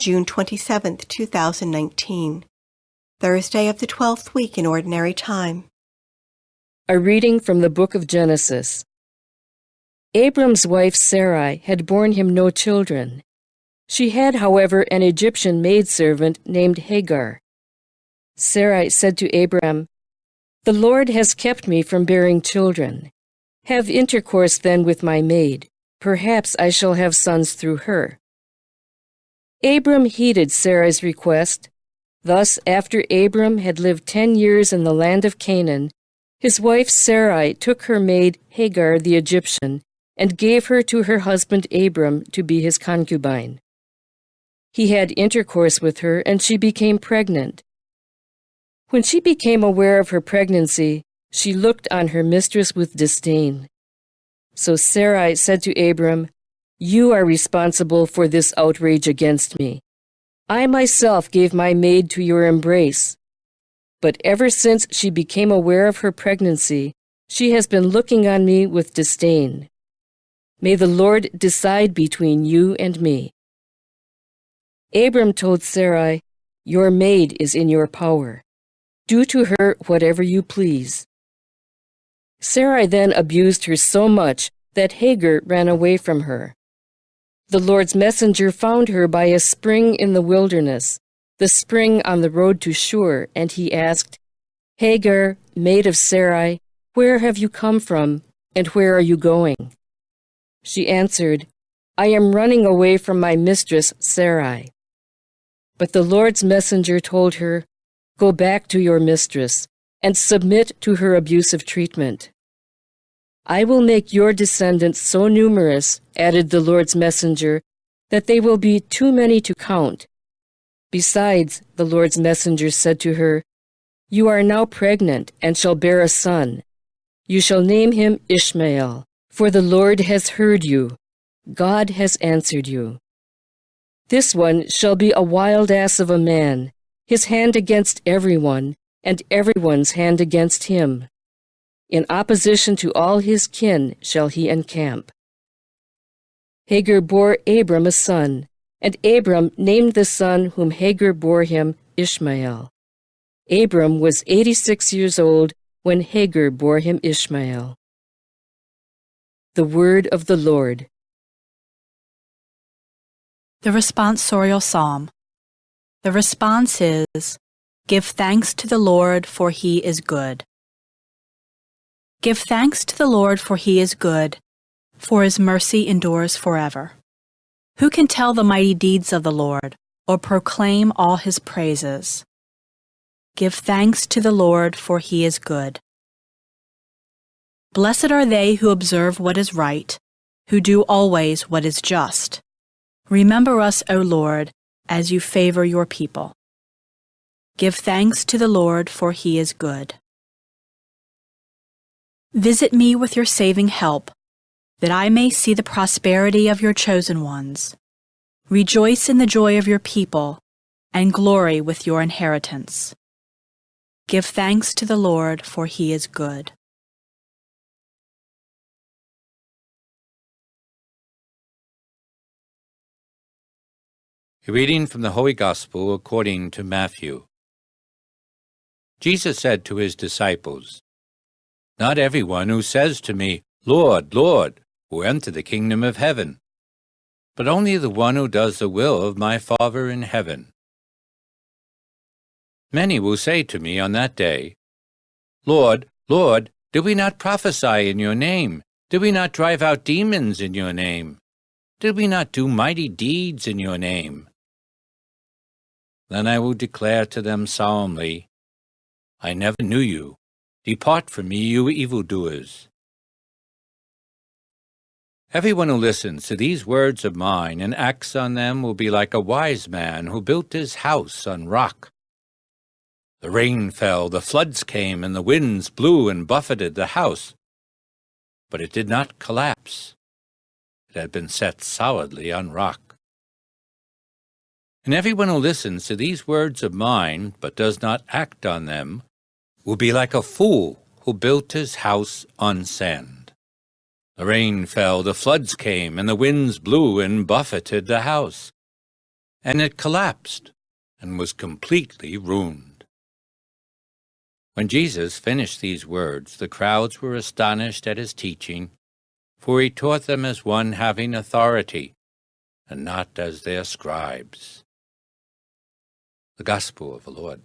June 27, 2019, Thursday of the 12th week in Ordinary Time. A reading from the book of Genesis. Abram's wife Sarai had borne him no children. She had, however, an Egyptian maidservant named Hagar. Sarai said to Abram, "The Lord has kept me from bearing children. Have intercourse then with my maid. Perhaps I shall have sons through her." Abram heeded Sarai's request. Thus, after Abram had lived 10 years in the land of Canaan, his wife Sarai took her maid Hagar the Egyptian and gave her to her husband Abram to be his concubine. He had intercourse with her, and she became pregnant. When she became aware of her pregnancy, she looked on her mistress with disdain. So Sarai said to Abram, "You are responsible for this outrage against me. I myself gave my maid to your embrace. But ever since she became aware of her pregnancy, she has been looking on me with disdain. May the Lord decide between you and me." Abram told Sarai, "Your maid is in your power. Do to her whatever you please." Sarai then abused her so much that Hagar ran away from her. The Lord's messenger found her by a spring in the wilderness, the spring on the road to Shur, and he asked, "Hagar, maid of Sarai, where have you come from, and where are you going?" She answered, "I am running away from my mistress Sarai." But the Lord's messenger told her, "Go back to your mistress, and submit to her abusive treatment." "I will make your descendants so numerous," added the Lord's messenger, "that they will be too many to count." Besides, the Lord's messenger said to her, "You are now pregnant and shall bear a son. You shall name him Ishmael, for the Lord has heard you. God has answered you. This one shall be a wild ass of a man, his hand against everyone, and everyone's hand against him. In opposition to all his kin shall he encamp." Hagar bore Abram a son, and Abram named the son whom Hagar bore him Ishmael. Abram was 86 years old when Hagar bore him Ishmael. The word of the Lord. The responsorial psalm. The response is, "Give thanks to the Lord, for he is good." Give thanks to the Lord, for he is good, for his mercy endures forever. Who can tell the mighty deeds of the Lord, or proclaim all his praises? Give thanks to the Lord, for he is good. Blessed are they who observe what is right, who do always what is just. Remember us, O Lord, as you favor your people. Give thanks to the Lord, for he is good. Visit me with your saving help, that I may see the prosperity of your chosen ones. Rejoice in the joy of your people, and glory with your inheritance. Give thanks to the Lord, for he is good. A reading from the Holy Gospel according to Matthew. Jesus said to his disciples, "Not everyone who says to me, 'Lord, Lord,' will enter the kingdom of heaven, but only the one who does the will of my Father in heaven. Many will say to me on that day, 'Lord, Lord, did we not prophesy in your name? Did we not drive out demons in your name? Did we not do mighty deeds in your name?' Then I will declare to them solemnly, 'I never knew you. Depart from me, you evildoers.' Everyone who listens to these words of mine and acts on them will be like a wise man who built his house on rock. The rain fell, the floods came, and the winds blew and buffeted the house. But it did not collapse. It had been set solidly on rock. And everyone who listens to these words of mine but does not act on them will be like a fool who built his house on sand. The rain fell, the floods came, and the winds blew and buffeted the house. and it collapsed and was completely ruined. When Jesus finished these words, the crowds were astonished at his teaching, for he taught them as one having authority, and not as their scribes. The Gospel of the Lord.